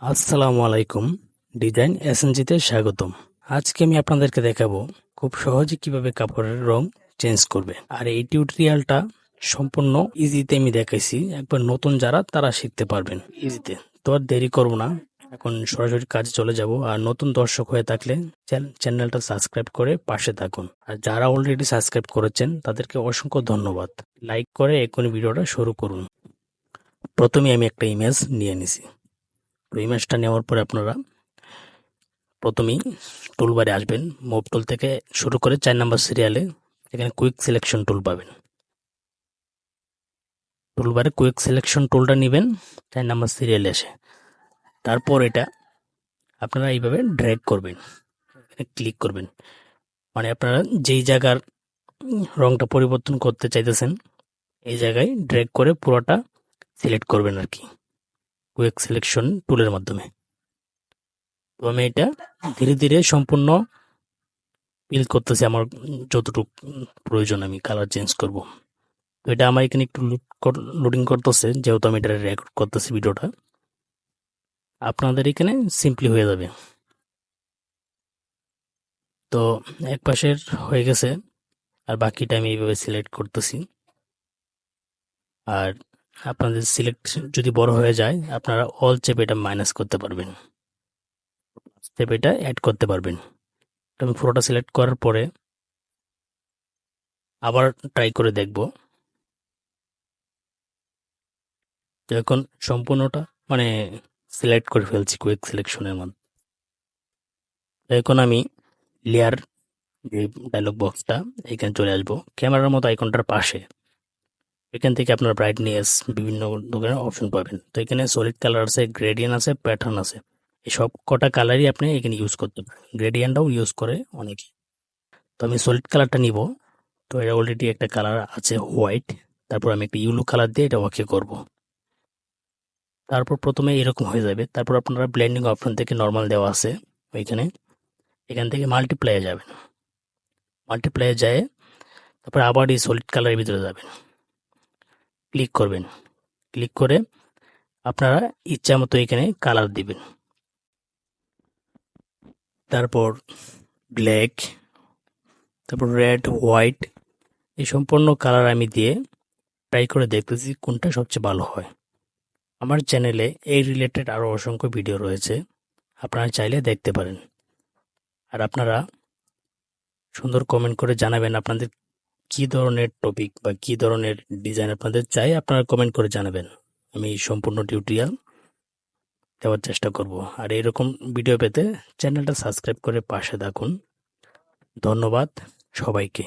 আসসালামু আলাইকুম। ডিজাইন এসএনজিতে স্বাগতম। আজকে আমি আপনাদেরকে দেখাবো খুব সহজে কিভাবে কাপড়ের রং চেঞ্জ করবে। আর এই টিউটোরিয়ালটা সম্পূর্ণ ইজিতে আমি দেখাইছি, একবার নতুন যারা তারা শিখতে পারবেন ইজিতে। তো আর দেরি করব না, এখন সরাসরি কাজে চলে যাব। আর নতুন দর্শক হয়ে থাকলে চ্যানেলটা সাবস্ক্রাইব করে পাশে থাকুন। আর যারা অলরেডি সাবস্ক্রাইব করেছেন তাদেরকে অসংখ্য ধন্যবাদ। লাইক করে এখনই ভিডিওটা শুরু করুন। প্রথমে আমি একটা ইমেজ নিয়ে নিছি। তো ইমেজটা নেওয়ার পরে আপনারা প্রথমেই টুলবারে আসবেন। মুভ টুল থেকে শুরু করে 4 নম্বর সিরিয়ালে এখানে কুইক সিলেকশন টুল পাবেন। টুলবারে কুইক সিলেকশন টুলটা নেবেন 4 নম্বর সিরিয়ালে এসে। তারপর এটা আপনারা এইভাবে ড্র্যাগ করবেন, ক্লিক করবেন। মানে আপনারা যেই জায়গার রংটা পরিবর্তন করতে চাইতেছেন এই জায়গায় ড্র্যাগ করে পুরোটা সিলেক্ট করবেন আর কি, কুইক সিলেকশন টুলের মাধ্যমে। তো আমি এটা ধীরে ধীরে সম্পূর্ণ ফিল করতেছি, আমার যতটুকু প্রয়োজন আমি কালার চেঞ্জ করব। তো এটা আমার এখানে একটু লোডিং করতেছে, যেহেতু আমি এটা রেকর্ড করতেছি ভিডিওটা। আপনাদের এখানে সিম্পলি হয়ে যাবে। তো এক পাশের হয়ে গেছে, আর বাকিটা আমি এইভাবে সিলেক্ট করতেছি। আর আপনাদের সিলেক্ট যদি বড় হয়ে যায় আপনারা অল চেপে এটা মাইনাস করতে পারবেন, চেপে এটা অ্যাড করতে পারবেন। তো আমি পুরোটা সিলেক্ট করার পরে আবার ট্রাই করে দেখব। তো এখন সম্পূর্ণটা মানে সিলেক্ট করে ফেলছি কুইক সিলেকশনের মধ্যে। এখন আমি লেয়ার যে ডায়লগ বক্সটা এখানে চলে আসবো, ক্যামেরার মতো আইকনটার পাশে। এখান থেকে আপনার ব্রাইটনেস বিভিন্ন ধরনের অপশন পাবেন। তো এখানে সলিড কালার আছে, গ্রেডিয়েন্ট আছে, প্যাটার্ন আছে। এই সব কটা কালারই আপনি এখানে ইউজ করতে পারেন। গ্রেডিয়েন্টটাও ইউজ করে অনেকে। তো আমি সলিড কালারটা নিব। তো এটা অলরেডি একটা কালার আছে হোয়াইট। তারপর আমি একটা ইউলো কালার দিয়ে এটা ওকে করব। তারপর প্রথমে এরকম হয়ে যাবে। তারপর আপনারা ব্লেন্ডিং অপশন থেকে নর্মাল দেওয়া আছে ওইখানে, এখান থেকে মাল্টিপ্লাইয়ে যাবেন। মাল্টিপ্লাইয়ে যায় তারপর আবার এই সলিড কালারের ভিতরে যাবেন, ক্লিক করবেন। ক্লিক করে আপনারা ইচ্ছা মতো এখানে কালার দিবেন। তারপর ব্ল্যাক, তারপর রেড, হোয়াইট, এই সম্পূর্ণ কালার আমি দিয়ে ট্রাই করে দেখতেছি কোনটা সবচেয়ে ভালো হয়। আমার চ্যানেলে এই রিলেটেড আরও অসংখ্য ভিডিও রয়েছে, আপনারা চাইলে দেখতে পারেন। আর আপনারা সুন্দর কমেন্ট করে জানাবেন আপনাদের কি ধরনের টপিক বা কি ধরনের ডিজাইন আপনাদের চাই, আপনারা কমেন্ট করে জানাবেন। আমি সম্পূর্ণ টিউটোরিয়াল দেওয়ার চেষ্টা করব। আর এরকম ভিডিও পেতে চ্যানেলটা সাবস্ক্রাইব করে পাশে থাকুন। ধন্যবাদ সবাইকে।